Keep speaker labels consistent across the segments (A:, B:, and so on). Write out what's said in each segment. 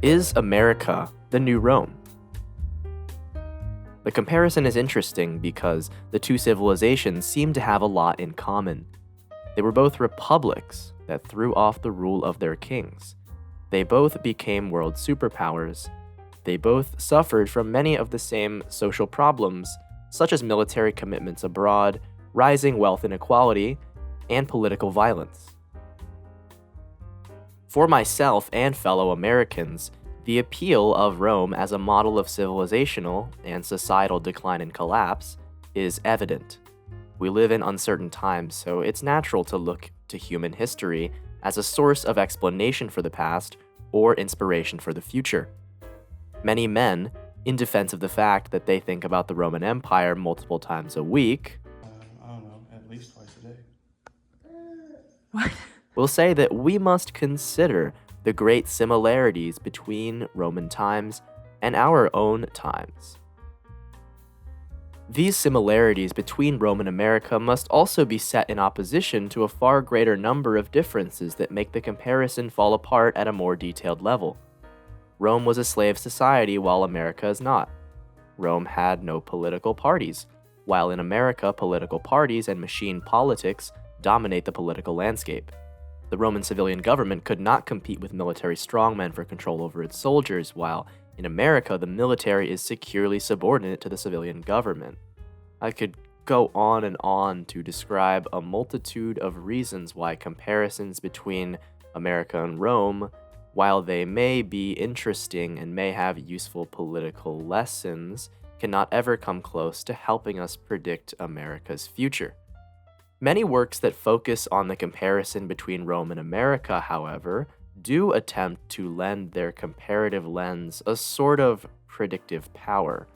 A: Is America the new Rome? The comparison is interesting because the two civilizations seem to have a lot in common. They were both republics that threw off the rule of their kings. They both became world superpowers. They both suffered from many of the same social problems, such as military commitments abroad, rising wealth inequality, and political violence. For myself and fellow Americans, the appeal of Rome as a model of civilizational and societal decline and collapse is evident. We live in uncertain times, so it's natural to look to human history as a source of explanation for the past or inspiration for the future. Many men, in defense of the fact that they think about the Roman Empire multiple times a week,
B: I don't know, at least twice a day.
C: What?
A: will say that we must consider the great similarities between Roman times and our own times. These similarities between Rome and America must also be set in opposition to a far greater number of differences that make the comparison fall apart at a more detailed level. Rome was a slave society while America is not. Rome had no political parties, while in America political parties and machine politics dominate the political landscape. The Roman civilian government could not compete with military strongmen for control over its soldiers, while in America, the military is securely subordinate to the civilian government. I could go on and on to describe a multitude of reasons why comparisons between America and Rome, while they may be interesting and may have useful political lessons, cannot ever come close to helping us predict America's future. Many works that focus on the comparison between Rome and America, however, do attempt to lend their comparative lens a sort of predictive power.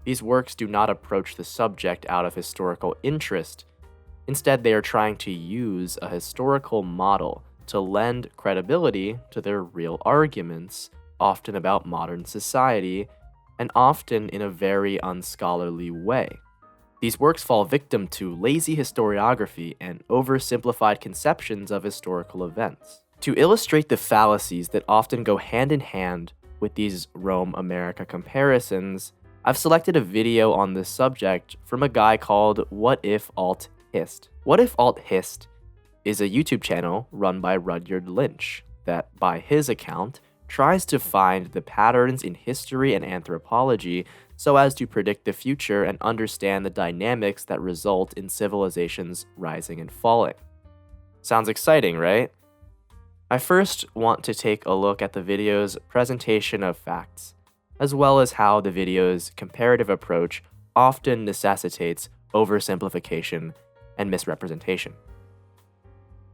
A: These works do not approach the subject out of historical interest. Instead, they are trying to use a historical model to lend credibility to their real arguments, often about modern society, and often in a very unscholarly way. These works fall victim to lazy historiography and oversimplified conceptions of historical events. To illustrate the fallacies that often go hand in hand with these Rome-America comparisons, I've selected a video on this subject from a guy called Whatifalthist. Whatifalthist is a YouTube channel run by Rudyard Lynch that, by his account, tries to find the patterns in history and anthropology so as to predict the future and understand the dynamics that result in civilizations rising and falling. Sounds exciting, right? I first want to take a look at the video's presentation of facts, as well as how the video's comparative approach often necessitates oversimplification and misrepresentation.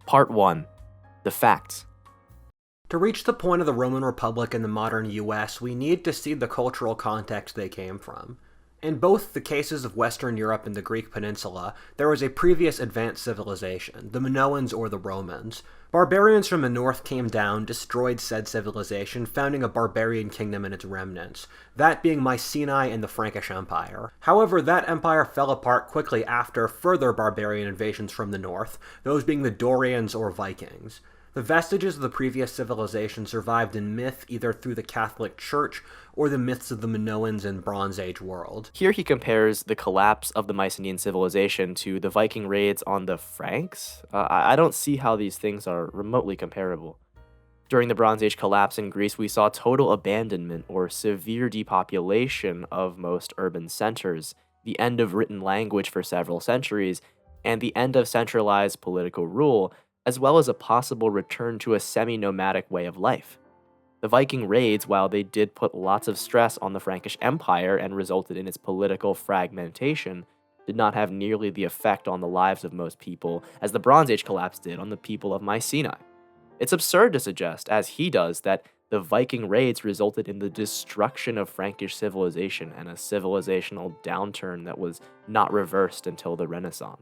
A: Part 1. The facts.
D: To reach the point of the Roman Republic in the modern US, we need to see the cultural context they came from. In both the cases of Western Europe and the Greek peninsula, there was a previous advanced civilization, the Minoans or the Romans. Barbarians from the north came down, destroyed said civilization, founding a barbarian kingdom and its remnants, that being Mycenae and the Frankish Empire. However, that empire fell apart quickly after further barbarian invasions from the north, those being the Dorians or Vikings. The vestiges of the previous civilization survived in myth either through the Catholic Church or the myths of the Minoans and Bronze Age world.
A: Here he compares the collapse of the Mycenaean civilization to the Viking raids on the Franks. I don't see how these things are remotely comparable. During the Bronze Age collapse in Greece, we saw total abandonment or severe depopulation of most urban centers, the end of written language for several centuries, and the end of centralized political rule, as well as a possible return to a semi-nomadic way of life. The Viking raids, while they did put lots of stress on the Frankish Empire and resulted in its political fragmentation, did not have nearly the effect on the lives of most people as the Bronze Age collapse did on the people of Mycenae. It's absurd to suggest, as he does, that the Viking raids resulted in the destruction of Frankish civilization and a civilizational downturn that was not reversed until the Renaissance.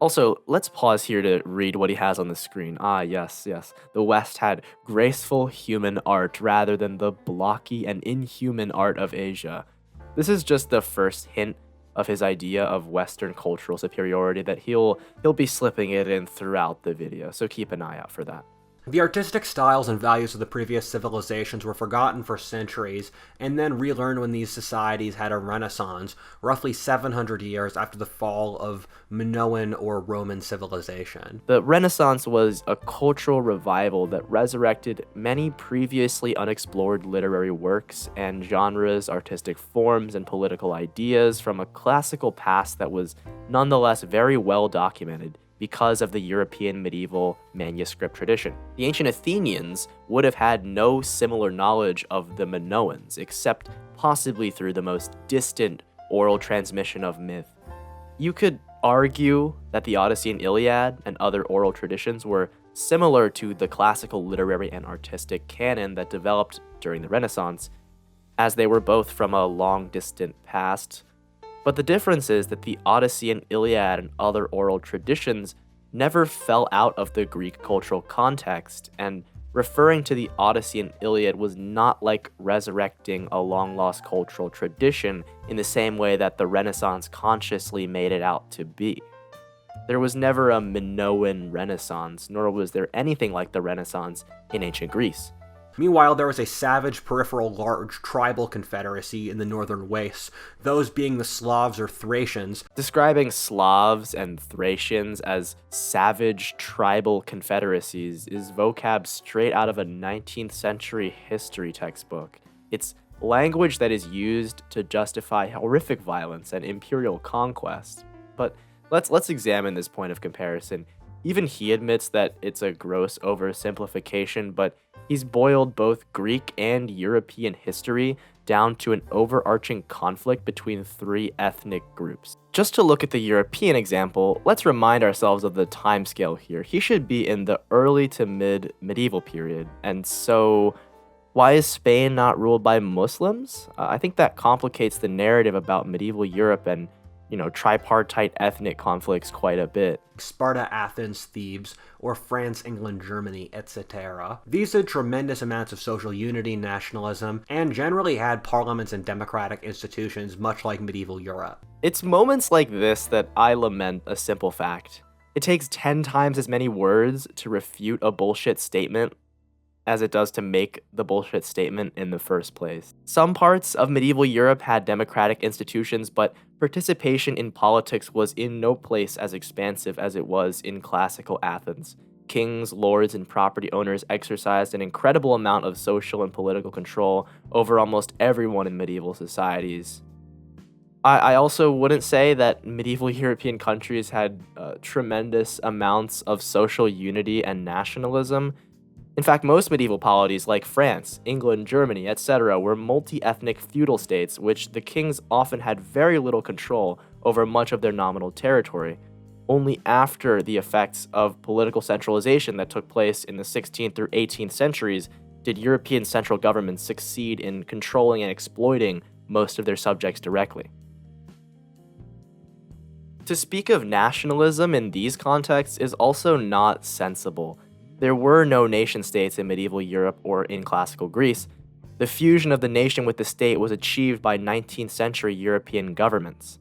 A: Also, let's pause here to read what he has on the screen. Yes. The West had graceful human art rather than the blocky and inhuman art of Asia. This is just the first hint of his idea of Western cultural superiority that he'll be slipping it in throughout the video, so keep an eye out for that.
D: The artistic styles and values of the previous civilizations were forgotten for centuries, and then relearned when these societies had a renaissance, roughly 700 years after the fall of Minoan or Roman civilization.
A: The Renaissance was a cultural revival that resurrected many previously unexplored literary works and genres, artistic forms, and political ideas from a classical past that was nonetheless very well documented because of the European medieval manuscript tradition. The ancient Athenians would have had no similar knowledge of the Minoans, except possibly through the most distant oral transmission of myth. You could argue that the Odyssey and Iliad and other oral traditions were similar to the classical literary and artistic canon that developed during the Renaissance, as they were both from a long distant past. But the difference is that the Odyssey and Iliad and other oral traditions never fell out of the Greek cultural context, and referring to the Odyssey and Iliad was not like resurrecting a long-lost cultural tradition in the same way that the Renaissance consciously made it out to be. There was never a Minoan Renaissance, nor was there anything like the Renaissance in ancient Greece.
D: Meanwhile, there was a savage, peripheral, large tribal confederacy in the northern wastes, those being the Slavs or Thracians.
A: Describing Slavs and Thracians as savage tribal confederacies is vocab straight out of a 19th century history textbook. It's language that is used to justify horrific violence and imperial conquest. But let's examine this point of comparison. Even he admits that it's a gross oversimplification, but he's boiled both Greek and European history down to an overarching conflict between three ethnic groups. Just to look at the European example, let's remind ourselves of the timescale here. He should be in the early to mid-medieval period, and so why is Spain not ruled by Muslims? I think that complicates the narrative about medieval Europe and tripartite ethnic conflicts quite a bit.
D: Sparta, Athens, Thebes, or France, England, Germany, etc. These had tremendous amounts of social unity, nationalism, and generally had parliaments and democratic institutions much like medieval Europe.
A: It's moments like this that I lament a simple fact. It takes 10 times as many words to refute a bullshit statement as it does to make the bullshit statement in the first place. Some parts of medieval Europe had democratic institutions, but participation in politics was in no place as expansive as it was in classical Athens. Kings, lords, and property owners exercised an incredible amount of social and political control over almost everyone in medieval societies. I also wouldn't say that medieval European countries had tremendous amounts of social unity and nationalism. In fact, most medieval polities like France, England, Germany, etc. were multi-ethnic feudal states, which the kings often had very little control over much of their nominal territory. Only after the effects of political centralization that took place in the 16th through 18th centuries did European central governments succeed in controlling and exploiting most of their subjects directly. To speak of nationalism in these contexts is also not sensible. There were no nation-states in medieval Europe or in classical Greece. The fusion of the nation with the state was achieved by 19th century European governments.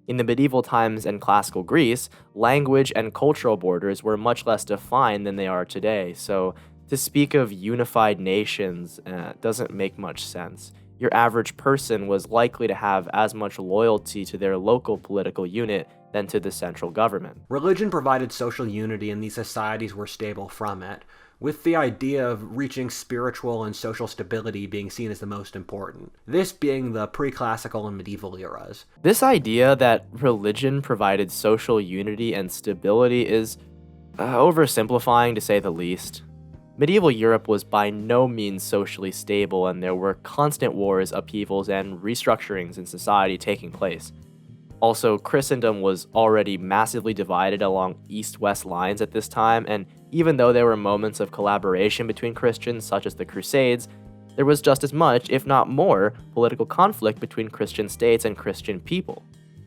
A: In the medieval times and classical Greece, language and cultural borders were much less defined than they are today, so to speak of unified nations doesn't make much sense. Your average person was likely to have as much loyalty to their local political unit than to the central government.
D: Religion provided social unity and these societies were stable from it, with the idea of reaching spiritual and social stability being seen as the most important, this being the pre-classical and medieval eras.
A: This idea that religion provided social unity and stability is oversimplifying to say the least. Medieval Europe was by no means socially stable, and there were constant wars, upheavals, and restructurings in society taking place. Also, Christendom was already massively divided along east-west lines at this time, and even though there were moments of collaboration between Christians, such as the Crusades, there was just as much, if not more, political conflict between Christian states and Christian people.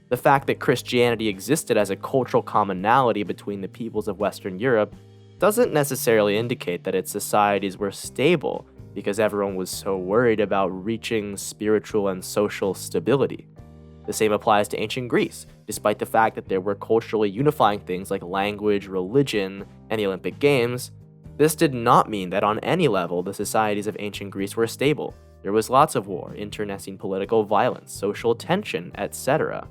A: The fact that Christianity existed as a cultural commonality between the peoples of Western Europe doesn't necessarily indicate that its societies were stable, because everyone was so worried about reaching spiritual and social stability. The same applies to ancient Greece, despite the fact that there were culturally unifying things like language, religion, and the Olympic Games. This did not mean that on any level the societies of ancient Greece were stable. There was lots of war, internecine political violence, social tension, etc.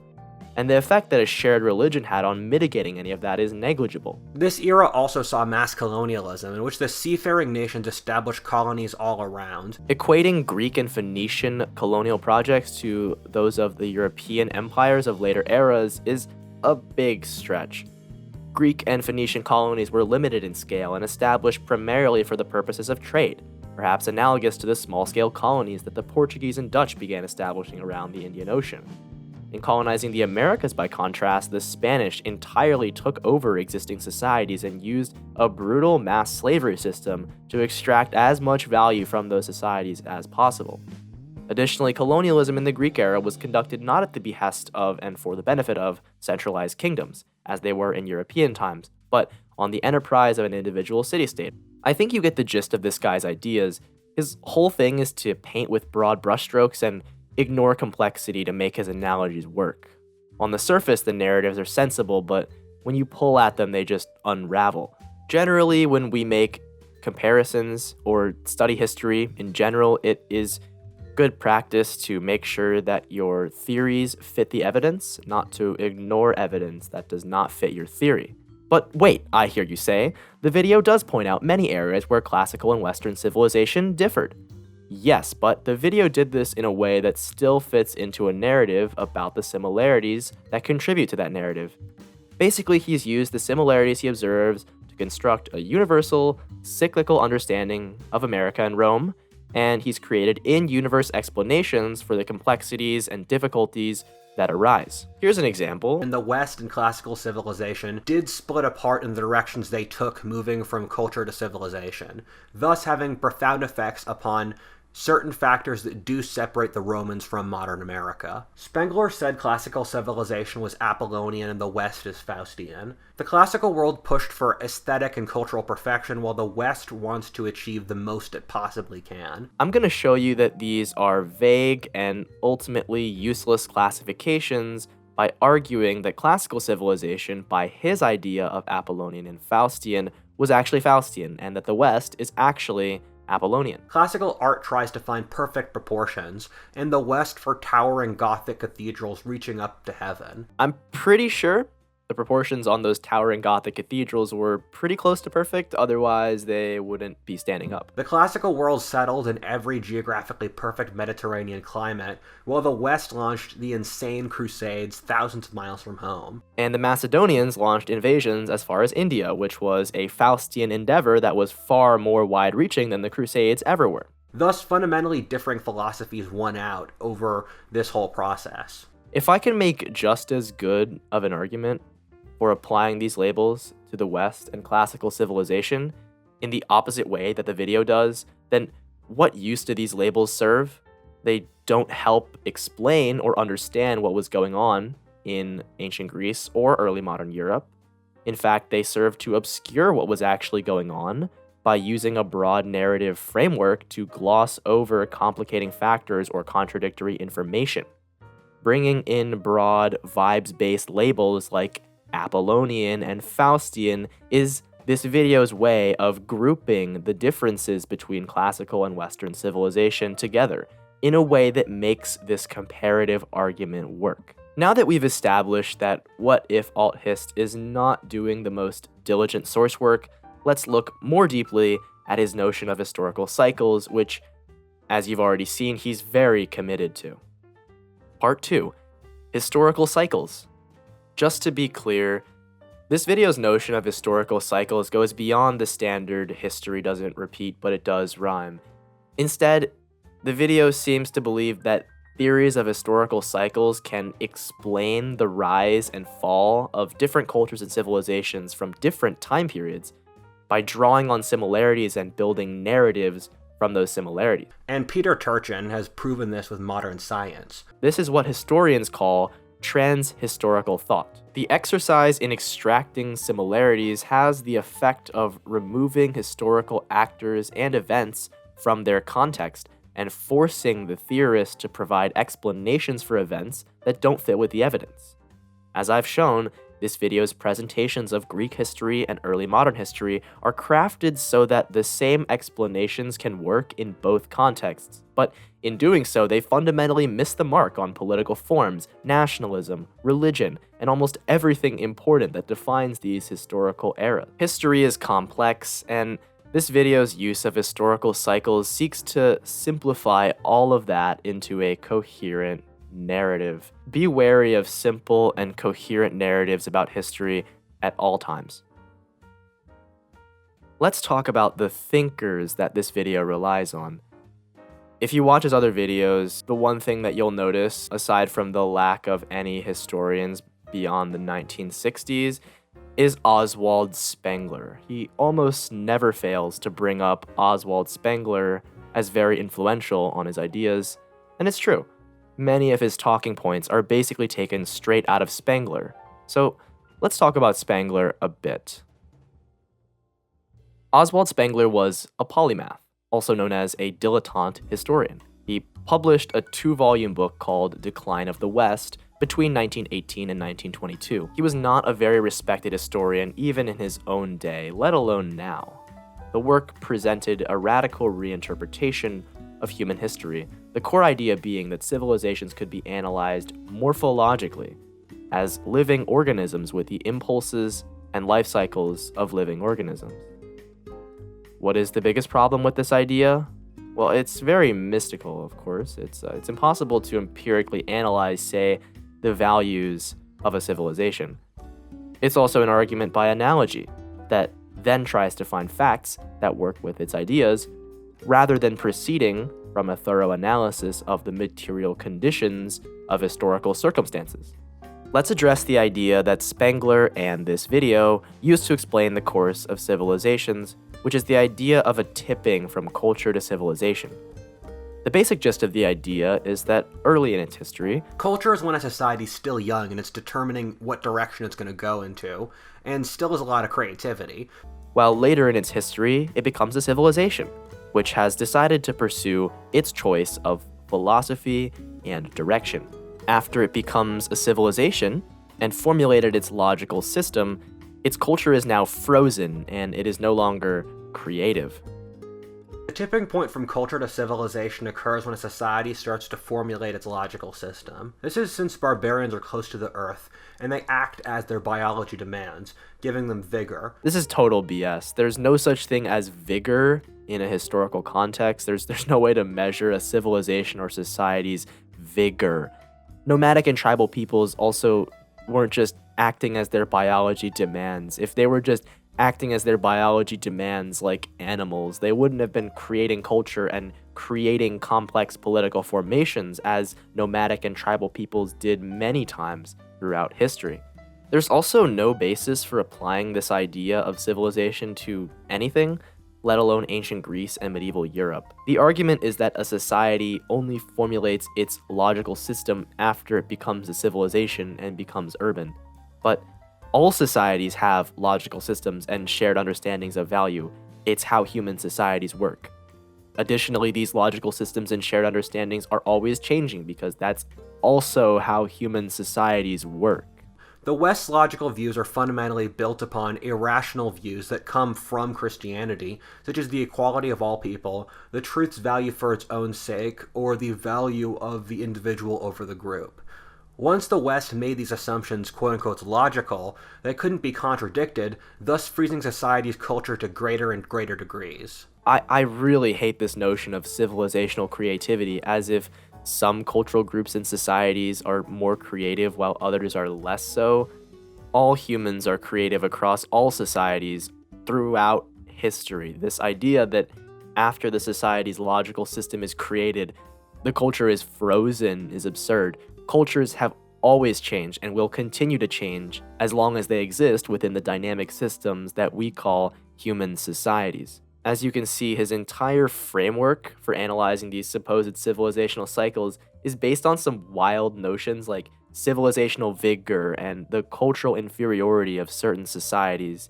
A: And the effect that a shared religion had on mitigating any of that is negligible.
D: This era also saw mass colonialism, in which the seafaring nations established colonies all around.
A: Equating Greek and Phoenician colonial projects to those of the European empires of later eras is a big stretch. Greek and Phoenician colonies were limited in scale and established primarily for the purposes of trade, perhaps analogous to the small-scale colonies that the Portuguese and Dutch began establishing around the Indian Ocean. In colonizing the Americas, by contrast, the Spanish entirely took over existing societies and used a brutal mass slavery system to extract as much value from those societies as possible. Additionally, colonialism in the Greek era was conducted not at the behest of and for the benefit of centralized kingdoms, as they were in European times, but on the enterprise of an individual city-state. I think you get the gist of this guy's ideas. His whole thing is to paint with broad brushstrokes and ignore complexity to make his analogies work. On the surface, the narratives are sensible, but when you pull at them, they just unravel. Generally, when we make comparisons or study history in general, it is good practice to make sure that your theories fit the evidence, not to ignore evidence that does not fit your theory. But wait, I hear you say, the video does point out many areas where classical and Western civilization differed. Yes, but the video did this in a way that still fits into a narrative about the similarities that contribute to that narrative. Basically, he's used the similarities he observes to construct a universal, cyclical understanding of America and Rome, and he's created in-universe explanations for the complexities and difficulties that arise. Here's an example.
D: In the West and classical civilization did split apart in the directions they took moving from culture to civilization, thus having profound effects upon certain factors that do separate the Romans from modern America. Spengler said classical civilization was Apollonian and the West is Faustian. The classical world pushed for aesthetic and cultural perfection, while the West wants to achieve the most it possibly can.
A: I'm going to show you that these are vague and ultimately useless classifications by arguing that classical civilization, by his idea of Apollonian and Faustian, was actually Faustian, and that the West is actually Apollonian.
D: Classical art tries to find perfect proportions, in the West for towering Gothic cathedrals reaching up to heaven.
A: I'm pretty sure the proportions on those towering Gothic cathedrals were pretty close to perfect, otherwise they wouldn't be standing up.
D: The classical world settled in every geographically perfect Mediterranean climate, while the West launched the insane crusades thousands of miles from home.
A: And the Macedonians launched invasions as far as India, which was a Faustian endeavor that was far more wide-reaching than the crusades ever were.
D: Thus, fundamentally differing philosophies won out over this whole process.
A: If I can make just as good of an argument for applying these labels to the West and classical civilization in the opposite way that the video does, then what use do these labels serve? They don't help explain or understand what was going on in ancient Greece or early modern Europe. In fact, they serve to obscure what was actually going on by using a broad narrative framework to gloss over complicating factors or contradictory information. Bringing in broad, vibes-based labels like Apollonian and Faustian is this video's way of grouping the differences between classical and Western civilization together in a way that makes this comparative argument work. Now that we've established that Whatifalthist is not doing the most diligent source work, let's look more deeply at his notion of historical cycles, which, as you've already seen, he's very committed to. Part 2. Historical cycles. Just to be clear, this video's notion of historical cycles goes beyond the standard history doesn't repeat, but it does rhyme. Instead, the video seems to believe that theories of historical cycles can explain the rise and fall of different cultures and civilizations from different time periods by drawing on similarities and building narratives from those similarities.
D: And Peter Turchin has proven this with modern science.
A: This is what historians call trans-historical thought. The exercise in extracting similarities has the effect of removing historical actors and events from their context and forcing the theorist to provide explanations for events that don't fit with the evidence. As I've shown, This video's presentations of Greek history and early modern history are crafted so that the same explanations can work in both contexts, but in doing so, they fundamentally miss the mark on political forms, nationalism, religion, and almost everything important that defines these historical eras. History is complex, and this video's use of historical cycles seeks to simplify all of that into a coherent narrative. Be wary of simple and coherent narratives about history at all times. Let's talk about the thinkers that this video relies on. If you watch his other videos, the one thing that you'll notice, aside from the lack of any historians beyond the 1960s, is Oswald Spengler. He almost never fails to bring up Oswald Spengler as very influential on his ideas, and it's true. Many of his talking points are basically taken straight out of Spengler. So let's talk about Spengler a bit. Oswald Spengler was a polymath, also known as a dilettante historian. He published a 2-volume book called Decline of the West between 1918 and 1922. He was not a very respected historian even in his own day, let alone now. The work presented a radical reinterpretation of human history, the core idea being that civilizations could be analyzed morphologically as living organisms with the impulses and life cycles of living organisms. What is the biggest problem with this idea? Well, it's very mystical, of course. It's impossible to empirically analyze, say, the values of a civilization. It's also an argument by analogy that then tries to find facts that work with its ideas, rather than proceeding from a thorough analysis of the material conditions of historical circumstances. Let's address the idea that Spengler and this video used to explain the course of civilizations, which is the idea of a tipping from culture to civilization. The basic gist of the idea is that early in its history,
D: culture is when a society's still young and it's determining what direction it's going to go into, and still has a lot of creativity.
A: While later in its history, it becomes a civilization, which has decided to pursue its choice of philosophy and direction. After it becomes a civilization and formulated its logical system, its culture is now frozen and it is no longer creative.
D: The tipping point from culture to civilization occurs when a society starts to formulate its logical system. This is since barbarians are close to the earth, and they act as their biology demands, giving them vigor.
A: This is total BS. There's no such thing as vigor in a historical context. There's no way to measure a civilization or society's vigor. Nomadic and tribal peoples also weren't just acting as their biology demands. If they were just acting as their biology demands like animals, they wouldn't have been creating culture and creating complex political formations as nomadic and tribal peoples did many times throughout history. There's also no basis for applying this idea of civilization to anything, let alone ancient Greece and medieval Europe. The argument is that a society only formulates its logical system after it becomes a civilization and becomes urban. But all societies have logical systems and shared understandings of value. It's how human societies work. Additionally, these logical systems and shared understandings are always changing because that's also how human societies work.
D: The West's logical views are fundamentally built upon irrational views that come from Christianity, such as the equality of all people, the truth's value for its own sake, or the value of the individual over the group. Once the West made these assumptions quote-unquote logical, they couldn't be contradicted, thus freezing society's culture to greater and greater degrees.
A: I really hate this notion of civilizational creativity, as if some cultural groups and societies are more creative while others are less so. All humans are creative across all societies throughout history. This idea that after the society's logical system is created, the culture is frozen is absurd. Cultures have always changed and will continue to change as long as they exist within the dynamic systems that we call human societies. As you can see, his entire framework for analyzing these supposed civilizational cycles is based on some wild notions like civilizational vigor and the cultural inferiority of certain societies.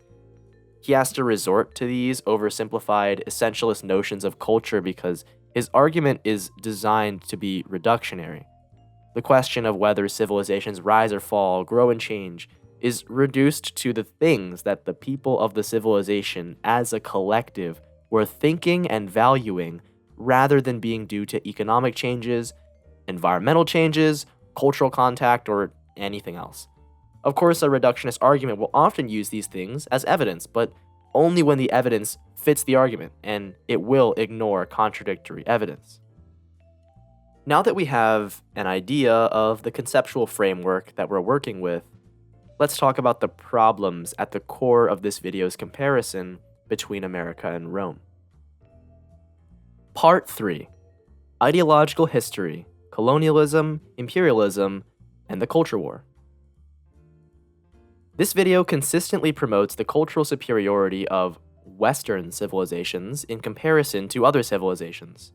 A: He has to resort to these oversimplified, essentialist notions of culture because his argument is designed to be reductionary. The question of whether civilizations rise or fall, grow and change, is reduced to the things that the people of the civilization as a collective were thinking and valuing rather than being due to economic changes, environmental changes, cultural contact, or anything else. Of course, a reductionist argument will often use these things as evidence, but only when the evidence fits the argument, and it will ignore contradictory evidence. Now that we have an idea of the conceptual framework that we're working with, let's talk about the problems at the core of this video's comparison between America and Rome. Part 3. Ideological History, Colonialism, Imperialism, and the Culture War. This video consistently promotes the cultural superiority of Western civilizations in comparison to other civilizations.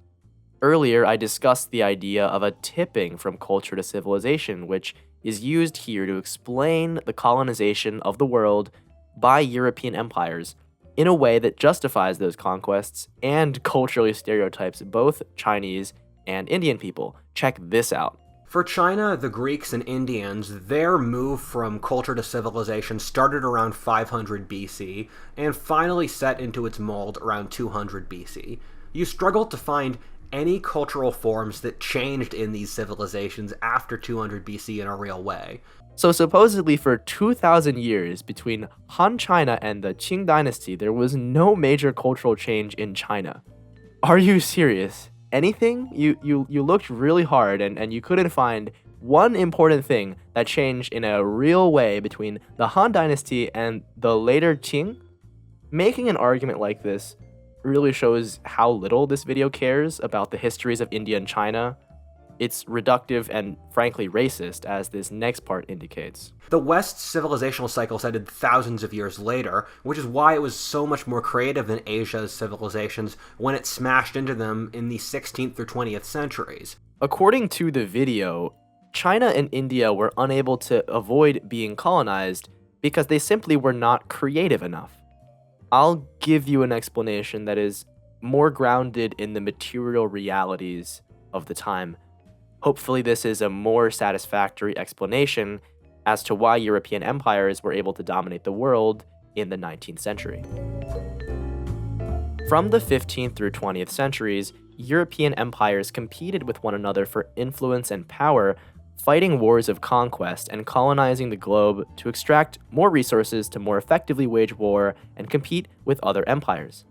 A: Earlier, I discussed the idea of a tipping from culture to civilization, which is used here to explain the colonization of the world by European empires in a way that justifies those conquests and culturally stereotypes both Chinese and Indian people. Check this out.
D: For China, the Greeks and Indians, their move from culture to civilization started around 500 BC and finally set into its mold around 200 BC. You struggle to find any cultural forms that changed in these civilizations after 200 BC in a real way.
A: So supposedly for 2,000 years between Han China and the Qing dynasty, there was no major cultural change in China. Are you serious? Anything? You looked really hard and you couldn't find one important thing that changed in a real way between the Han dynasty and the later Qing? Making an argument like this really shows how little this video cares about the histories of India and China. It's reductive and frankly racist, as this next part indicates.
D: The West's civilizational cycles ended thousands of years later, which is why it was so much more creative than Asia's civilizations when it smashed into them in the 16th through 20th centuries.
A: According to the video, China and India were unable to avoid being colonized because they simply were not creative enough. I'll give you an explanation that is more grounded in the material realities of the time. Hopefully this is a more satisfactory explanation as to why European empires were able to dominate the world in the 19th century. From the 15th through 20th centuries, European empires competed with one another for influence and power, fighting wars of conquest and colonizing the globe to extract more resources to more effectively wage war and compete with other empires.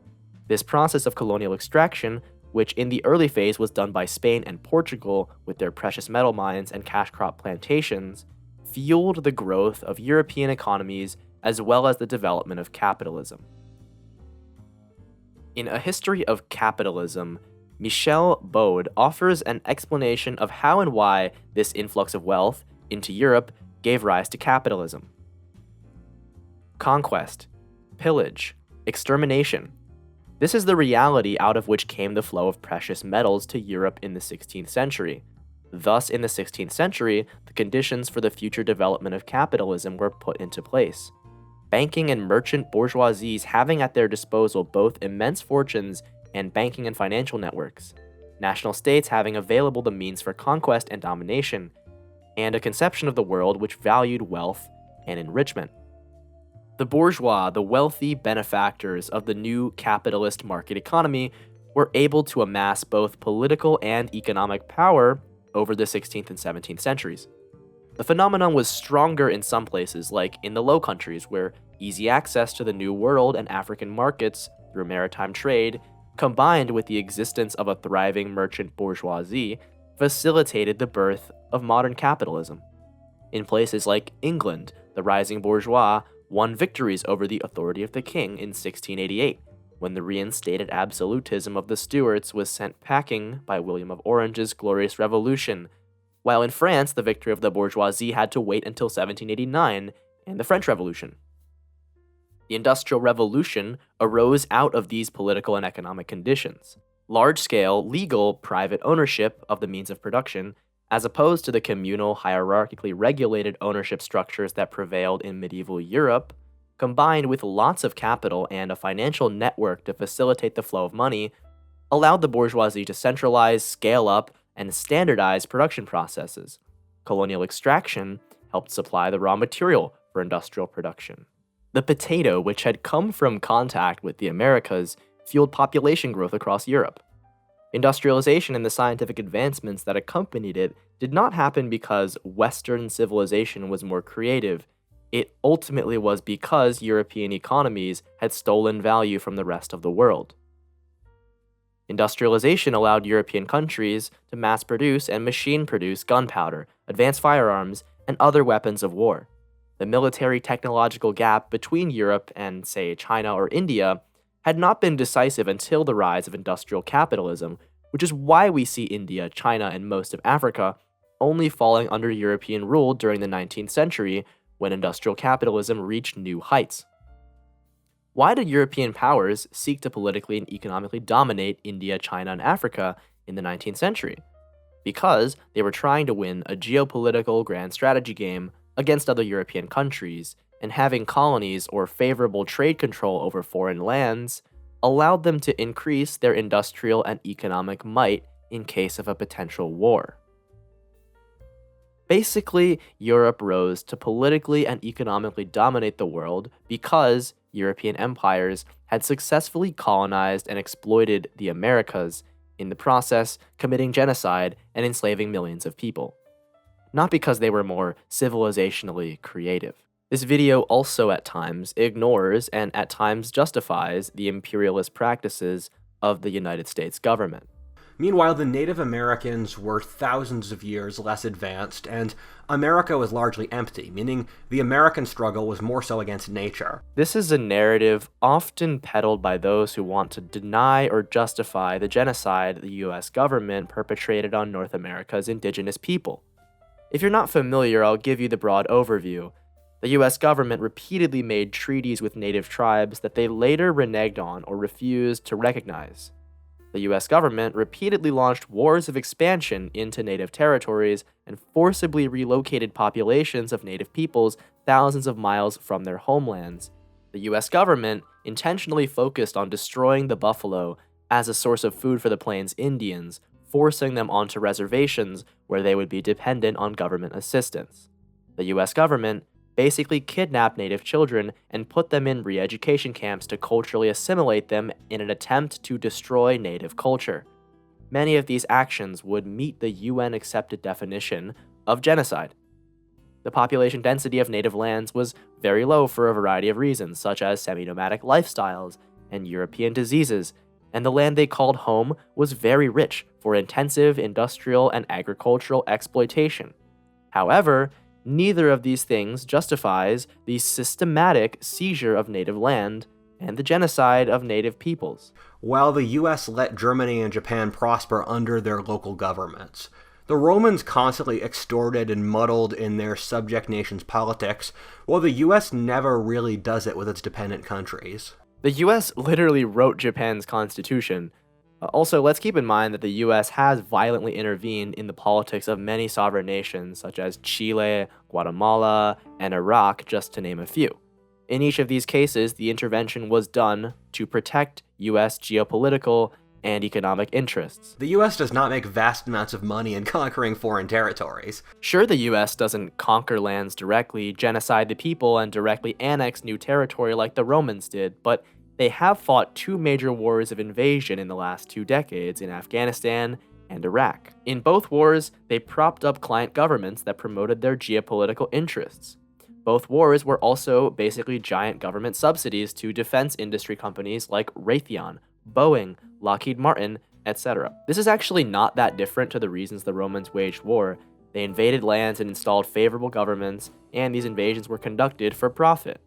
A: This process of colonial extraction, which in the early phase was done by Spain and Portugal with their precious metal mines and cash crop plantations, fueled the growth of European economies as well as the development of capitalism. In A History of Capitalism, Michel Beaud offers an explanation of how and why this influx of wealth into Europe gave rise to capitalism. Conquest, pillage, extermination. This is the reality out of which came the flow of precious metals to Europe in the 16th century. Thus, in the 16th century, the conditions for the future development of capitalism were put into place. Banking and merchant bourgeoisies having at their disposal both immense fortunes and banking and financial networks, national states having available the means for conquest and domination, and a conception of the world which valued wealth and enrichment. The bourgeois, the wealthy benefactors of the new capitalist market economy, were able to amass both political and economic power over the 16th and 17th centuries. The phenomenon was stronger in some places, like in the Low Countries, where easy access to the New World and African markets through maritime trade, combined with the existence of a thriving merchant bourgeoisie, facilitated the birth of modern capitalism. In places like England, the rising bourgeois won victories over the authority of the king in 1688, when the reinstated absolutism of the Stuarts was sent packing by William of Orange's Glorious Revolution, while in France the victory of the bourgeoisie had to wait until 1789 and the French Revolution. The Industrial Revolution arose out of these political and economic conditions. Large-scale, legal, private ownership of the means of production, as opposed to the communal, hierarchically regulated ownership structures that prevailed in medieval Europe, combined with lots of capital and a financial network to facilitate the flow of money, allowed the bourgeoisie to centralize, scale up, and standardize production processes. Colonial extraction helped supply the raw material for industrial production. The potato, which had come from contact with the Americas, fueled population growth across Europe. Industrialization and the scientific advancements that accompanied it did not happen because Western civilization was more creative. It ultimately was because European economies had stolen value from the rest of the world. Industrialization allowed European countries to mass produce and machine produce gunpowder, advanced firearms, and other weapons of war. The military technological gap between Europe and, say, China or India had not been decisive until the rise of industrial capitalism, which is why we see India, China, and most of Africa only falling under European rule during the 19th century when industrial capitalism reached new heights. Why did European powers seek to politically and economically dominate India, China, and Africa in the 19th century? Because they were trying to win a geopolitical grand strategy game against other European countries, and having colonies or favorable trade control over foreign lands allowed them to increase their industrial and economic might in case of a potential war. Basically, Europe rose to politically and economically dominate the world because European empires had successfully colonized and exploited the Americas, in the process committing genocide and enslaving millions of people. Not because they were more civilizationally creative. This video also at times ignores and at times justifies the imperialist practices of the United States government.
D: Meanwhile, the Native Americans were thousands of years less advanced, and America was largely empty, meaning the American struggle was more so against nature.
A: This is a narrative often peddled by those who want to deny or justify the genocide the US government perpetrated on North America's indigenous people. If you're not familiar, I'll give you the broad overview. The US government repeatedly made treaties with native tribes that they later reneged on or refused to recognize. The US government repeatedly launched wars of expansion into native territories and forcibly relocated populations of native peoples thousands of miles from their homelands. The US government intentionally focused on destroying the buffalo as a source of food for the Plains Indians, forcing them onto reservations where they would be dependent on government assistance. The US government basically kidnapped native children and put them in re-education camps to culturally assimilate them in an attempt to destroy native culture. Many of these actions would meet the UN-accepted definition of genocide. The population density of native lands was very low for a variety of reasons, such as semi-nomadic lifestyles and European diseases, and the land they called home was very rich for intensive industrial and agricultural exploitation. However, neither of these things justifies the systematic seizure of native land and the genocide of native peoples.
D: While the US let Germany and Japan prosper under their local governments, the Romans constantly extorted and muddled in their subject nations' politics, while the US never really does it with its dependent countries.
A: The US literally wrote Japan's constitution. Also, let's keep in mind that the US has violently intervened in the politics of many sovereign nations, such as Chile, Guatemala, and Iraq, just to name a few. In each of these cases, the intervention was done to protect US geopolitical and economic interests.
D: The US does not make vast amounts of money in conquering foreign territories.
A: Sure, the US doesn't conquer lands directly, genocide the people, and directly annex new territory like the Romans did, but they have fought two major wars of invasion in the last 2 decades in Afghanistan and Iraq. In both wars, they propped up client governments that promoted their geopolitical interests. Both wars were also basically giant government subsidies to defense industry companies like Raytheon, Boeing, Lockheed Martin, etc. This is actually not that different to the reasons the Romans waged war. They invaded lands and installed favorable governments, and these invasions were conducted for profit.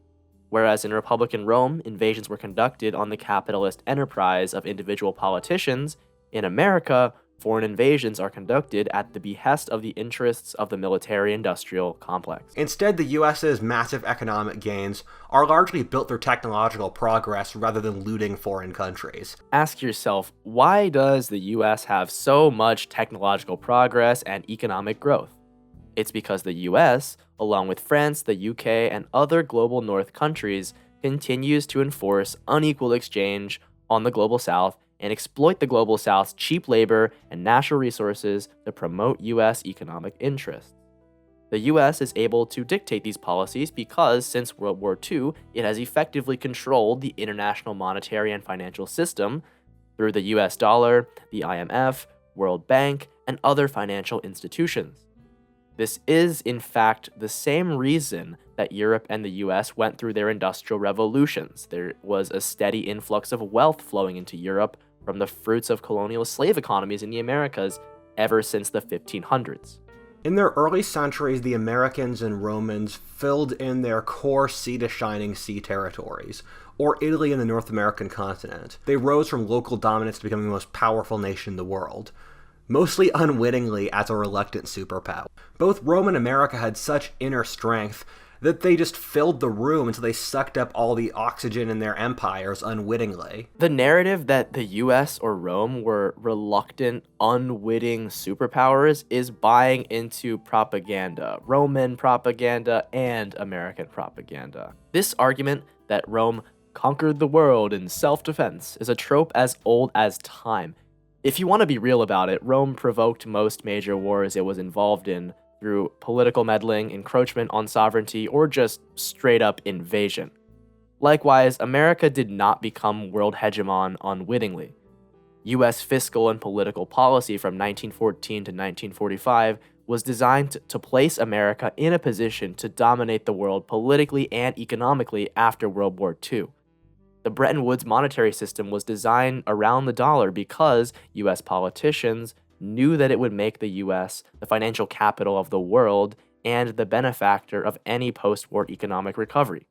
A: Whereas in Republican Rome, invasions were conducted on the capitalist enterprise of individual politicians, in America, foreign invasions are conducted at the behest of the interests of the military-industrial complex.
D: Instead, the US's massive economic gains are largely built through technological progress rather than looting foreign countries.
A: Ask yourself, why does the US have so much technological progress and economic growth? It's because the US, along with France, the UK, and other global north countries, continues to enforce unequal exchange on the global south and exploit the global south's cheap labor and natural resources to promote US economic interests. The The US is able to dictate these policies because, since World War II, it has effectively controlled the international monetary and financial system through the US dollar, the IMF, World Bank, and other financial institutions. This is, in fact, the same reason that Europe and the US went through their industrial revolutions. There was a steady influx of wealth flowing into Europe from the fruits of colonial slave economies in the Americas ever since the 1500s.
D: In their early centuries, the Americans and Romans filled in their core sea-to-shining sea territories, or Italy and the North American continent. They rose from local dominance to becoming the most powerful nation in the world, mostly unwittingly as a reluctant superpower. Both Rome and America had such inner strength that they just filled the room until they sucked up all the oxygen in their empires unwittingly.
A: The narrative that the US or Rome were reluctant, unwitting superpowers is buying into propaganda, Roman propaganda and American propaganda. This argument that Rome conquered the world in self-defense is a trope as old as time. If you want to be real about it, Rome provoked most major wars it was involved in through political meddling, encroachment on sovereignty, or just straight-up invasion. Likewise, America did not become world hegemon unwittingly. US fiscal and political policy from 1914 to 1945 was designed to place America in a position to dominate the world politically and economically after World War II. The Bretton Woods monetary system was designed around the dollar because US politicians knew that it would make the US the financial capital of the world and the benefactor of any post-war economic recovery.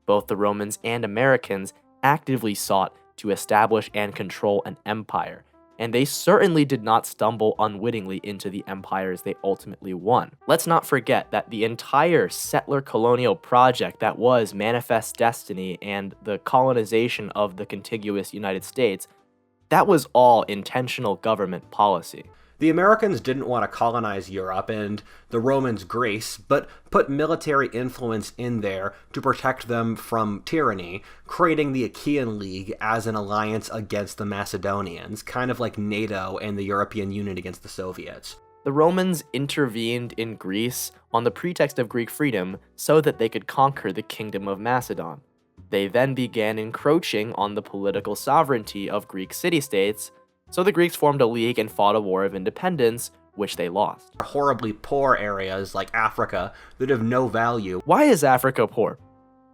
A: Both the Romans and Americans actively sought to establish and control an empire, and they certainly did not stumble unwittingly into the empires they ultimately won. Let's not forget that the entire settler colonial project that was Manifest Destiny and the colonization of the contiguous United States, that was all intentional government policy.
D: The Americans didn't want to colonize Europe and the Romans Greece, but put military influence in there to protect them from tyranny, creating the Achaean League as an alliance against the Macedonians, kind of like NATO and the European Union against the Soviets.
A: The Romans intervened in Greece on the pretext of Greek freedom so that they could conquer the Kingdom of Macedon. They then began encroaching on the political sovereignty of Greek city-states, so the Greeks formed a league and fought a war of independence, which they lost.
D: Horribly poor areas like Africa that have no value.
A: Why is Africa poor?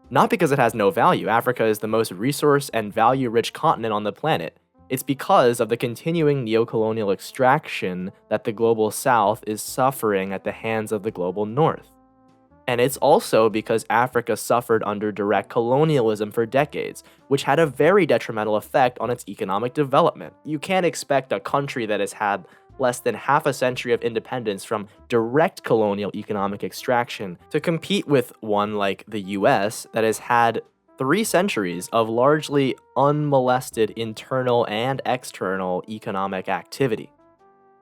A: Not because it has no value. Africa is the most resource and value-rich continent on the planet. It's because of the continuing neocolonial extraction that the global south is suffering at the hands of the global north. And it's also because Africa suffered under direct colonialism for decades, which had a very detrimental effect on its economic development. You can't expect a country that has had less than half a century of independence from direct colonial economic extraction to compete with one like the US that has had 3 centuries of largely unmolested internal and external economic activity.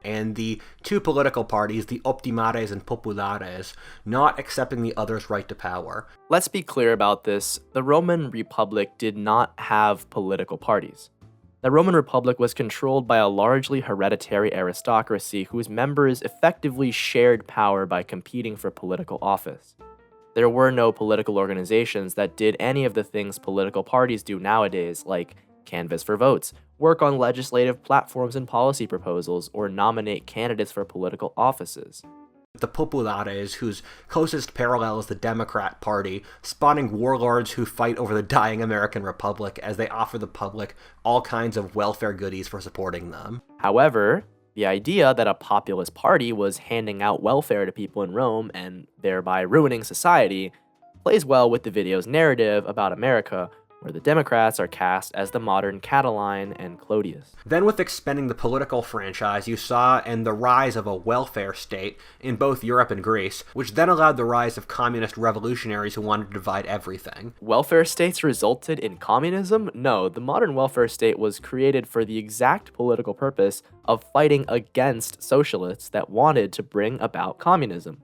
D: And the two political parties, the Optimares and Populares, not accepting the other's right to power.
A: Let's be clear about this. The Roman Republic did not have political parties. The Roman Republic was controlled by a largely hereditary aristocracy whose members effectively shared power by competing for political office. There were no political organizations that did any of the things political parties do nowadays, like canvass for votes, work on legislative platforms and policy proposals, or nominate candidates for political offices.
D: The Populares, whose closest parallel is the Democrat Party, spawning warlords who fight over the dying American Republic as they offer the public all kinds of welfare goodies for supporting them.
A: However, the idea that a populist party was handing out welfare to people in Rome and thereby ruining society plays well with the video's narrative about America, where the Democrats are cast as the modern Catiline and Clodius.
D: Then with expanding the political franchise, you saw and the rise of a welfare state in both Europe and Greece, which then allowed the rise of communist revolutionaries who wanted to divide everything.
A: Welfare states resulted in communism? No, the modern welfare state was created for the exact political purpose of fighting against socialists that wanted to bring about communism.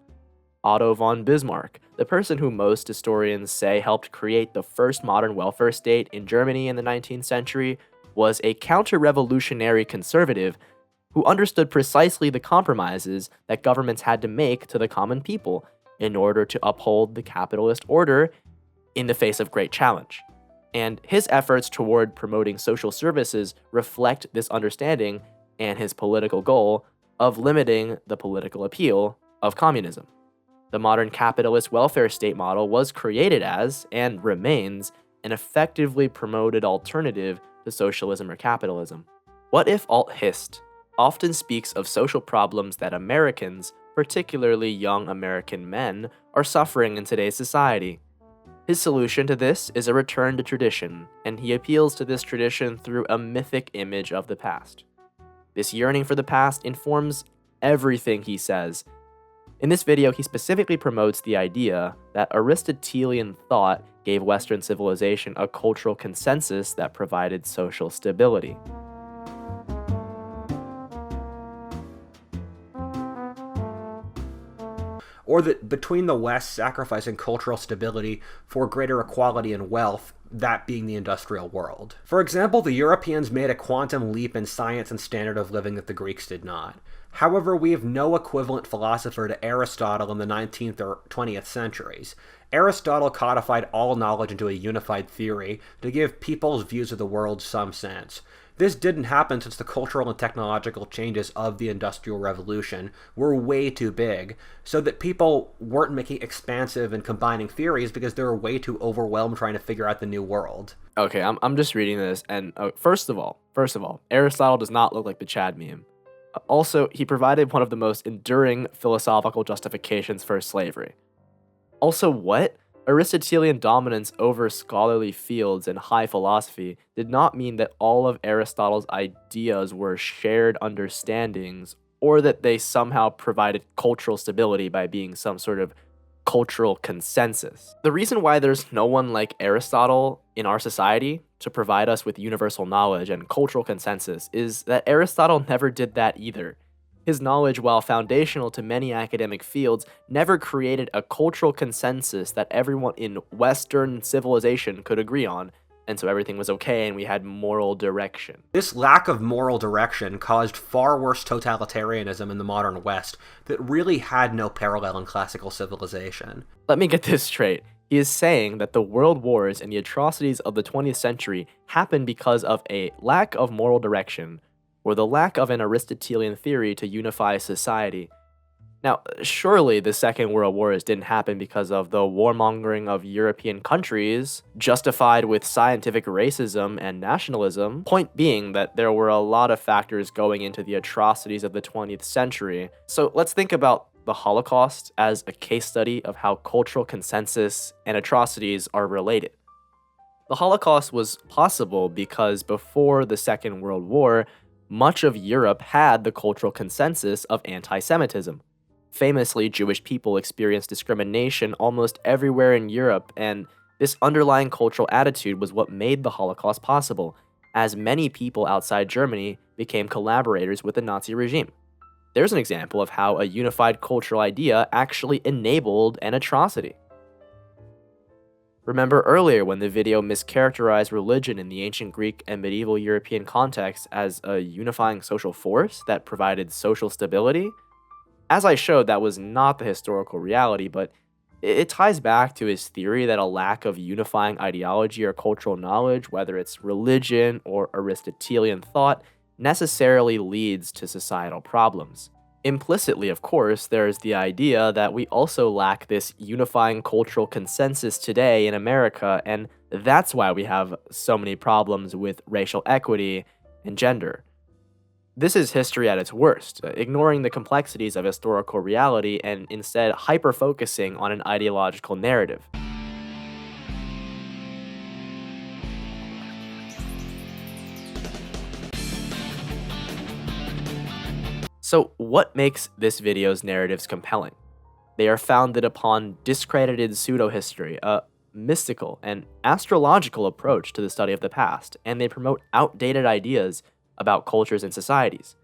A: Otto von Bismarck, the person who most historians say helped create the first modern welfare state in Germany in the 19th century, was a counter-revolutionary conservative who understood precisely the compromises that governments had to make to the common people in order to uphold the capitalist order in the face of great challenge. And his efforts toward promoting social services reflect this understanding and his political goal of limiting the political appeal of communism. The modern capitalist welfare state model was created as, and remains, an effectively promoted alternative to socialism or capitalism. What if alt-hist often speaks of social problems that Americans, particularly young American men, are suffering in today's society? His solution to this is a return to tradition, and he appeals to this tradition through a mythic image of the past. This yearning for the past informs everything he says. In this video, he specifically promotes the idea that Aristotelian thought gave Western civilization a cultural consensus that provided social stability.
D: Or that between the West sacrificing cultural stability for greater equality and wealth, that being the industrial world. For example, the Europeans made a quantum leap in science and standard of living that the Greeks did not. However, we have no equivalent philosopher to Aristotle in the 19th or 20th centuries. Aristotle codified all knowledge into a unified theory to give people's views of the world some sense. This didn't happen since the cultural and technological changes of the Industrial Revolution were way too big, so that people weren't making expansive and combining theories because they were way too overwhelmed trying to figure out the new world.
A: Okay, I'm just reading this, and first of all, Aristotle does not look like the Chad meme. Also, he provided one of the most enduring philosophical justifications for slavery. Also, what? Aristotelian dominance over scholarly fields and high philosophy did not mean that all of Aristotle's ideas were shared understandings, or that they somehow provided cultural stability by being some sort of cultural consensus. The reason why there's no one like Aristotle in our society to provide us with universal knowledge and cultural consensus is that Aristotle never did that either. His knowledge, while foundational to many academic fields, never created a cultural consensus that everyone in Western civilization could agree on, and so everything was okay and we had moral direction.
D: This lack of moral direction caused far worse totalitarianism in the modern West that really had no parallel in classical civilization.
A: Let me get this straight. He is saying that the world wars and the atrocities of the 20th century happened because of a lack of moral direction, or the lack of an Aristotelian theory to unify society. Now, surely the Second World Wars didn't happen because of the warmongering of European countries, justified with scientific racism and nationalism, point being that there were a lot of factors going into the atrocities of the 20th century. So let's think about the Holocaust as a case study of how cultural consensus and atrocities are related. The Holocaust was possible because before the Second World War, much of Europe had the cultural consensus of anti-Semitism. Famously, Jewish people experienced discrimination almost everywhere in Europe, and this underlying cultural attitude was what made the Holocaust possible, as many people outside Germany became collaborators with the Nazi regime. There's an example of how a unified cultural idea actually enabled an atrocity. Remember earlier when the video mischaracterized religion in the ancient Greek and medieval European context as a unifying social force that provided social stability? As I showed, that was not the historical reality, but it ties back to his theory that a lack of unifying ideology or cultural knowledge, whether it's religion or Aristotelian thought, necessarily leads to societal problems. Implicitly, of course, there's the idea that we also lack this unifying cultural consensus today in America, and that's why we have so many problems with racial equity and gender. This is history at its worst, ignoring the complexities of historical reality and instead hyper-focusing on an ideological narrative. So what makes this video's narratives compelling? They are founded upon discredited pseudo-history, a mystical and astrological approach to the study of the past, and they promote outdated ideas about cultures and societies.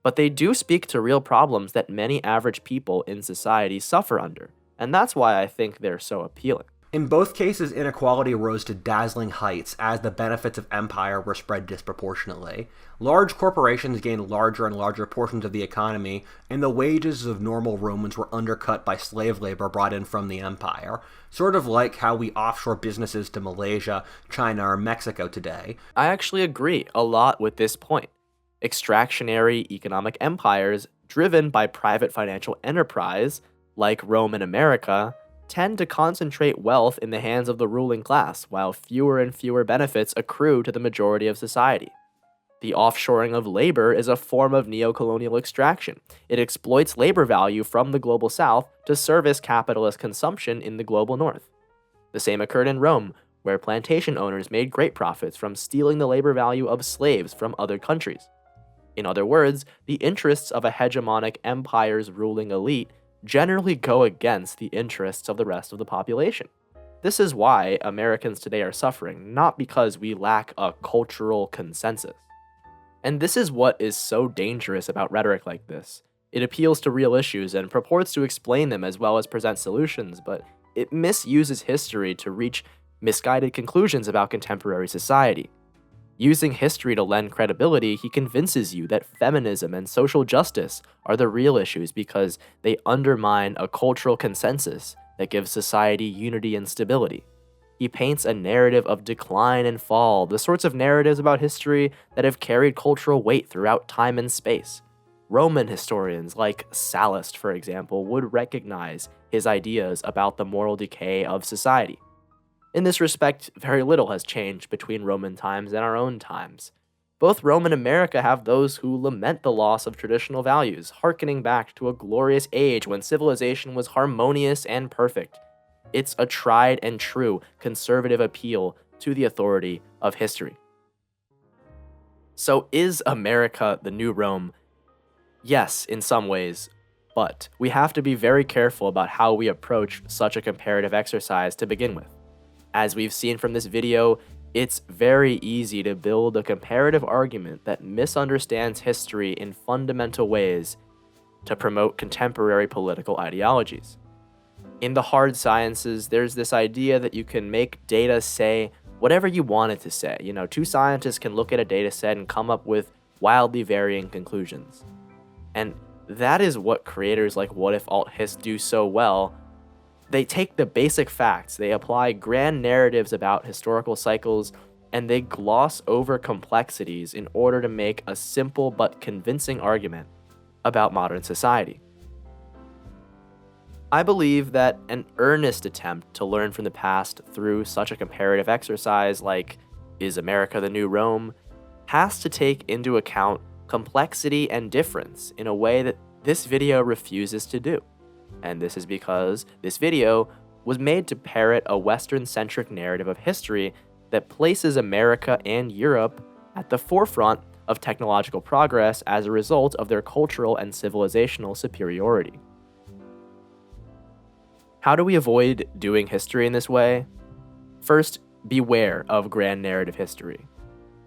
A: But they do speak to real problems that many average people in society suffer under, and that's why I think they're so appealing.
D: In both cases, inequality rose to dazzling heights as the benefits of empire were spread disproportionately. Large corporations gained larger and larger portions of the economy, and the wages of normal Romans were undercut by slave labor brought in from the empire, sort of like how we offshore businesses to Malaysia, China, or Mexico today.
A: I actually agree a lot with this point. Extractionary economic empires driven by private financial enterprise, like Rome and America, tend to concentrate wealth in the hands of the ruling class, while fewer and fewer benefits accrue to the majority of society. The offshoring of labor is a form of neocolonial extraction. It exploits labor value from the global south to service capitalist consumption in the global north. The same occurred in Rome, where plantation owners made great profits from stealing the labor value of slaves from other countries. In other words, the interests of a hegemonic empire's ruling elite generally go against the interests of the rest of the population. This is why Americans today are suffering, not because we lack a cultural consensus. And this is what is so dangerous about rhetoric like this. It appeals to real issues and purports to explain them as well as present solutions, but it misuses history to reach misguided conclusions about contemporary society. Using history to lend credibility, he convinces you that feminism and social justice are the real issues because they undermine a cultural consensus that gives society unity and stability. He paints a narrative of decline and fall, the sorts of narratives about history that have carried cultural weight throughout time and space. Roman historians like Sallust, for example, would recognize his ideas about the moral decay of society. In this respect, very little has changed between Roman times and our own times. Both Rome and America have those who lament the loss of traditional values, hearkening back to a glorious age when civilization was harmonious and perfect. It's a tried and true conservative appeal to the authority of history. So is America the new Rome? Yes, in some ways, but we have to be very careful about how we approach such a comparative exercise to begin with. As we've seen from this video, it's very easy to build a comparative argument that misunderstands history in fundamental ways to promote contemporary political ideologies. In the hard sciences, there's this idea that you can make data say whatever you want it to say. Two scientists can look at a data set and come up with wildly varying conclusions. And that is what creators like Whatifalthist do so well. They take the basic facts, they apply grand narratives about historical cycles, and they gloss over complexities in order to make a simple but convincing argument about modern society. I believe that an earnest attempt to learn from the past through such a comparative exercise like, is America the new Rome, has to take into account complexity and difference in a way that this video refuses to do. And this is because this video was made to parrot a Western-centric narrative of history that places America and Europe at the forefront of technological progress as a result of their cultural and civilizational superiority. How do we avoid doing history in this way? First, beware of grand narrative history.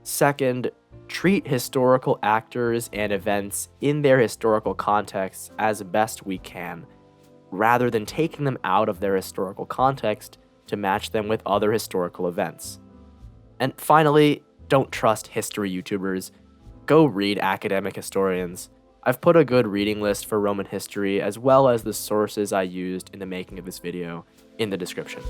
A: Second, treat historical actors and events in their historical contexts as best we can, rather than taking them out of their historical context to match them with other historical events. And finally, don't trust history YouTubers. Go read academic historians. I've put a good reading list for Roman history as well as the sources I used in the making of this video in the description.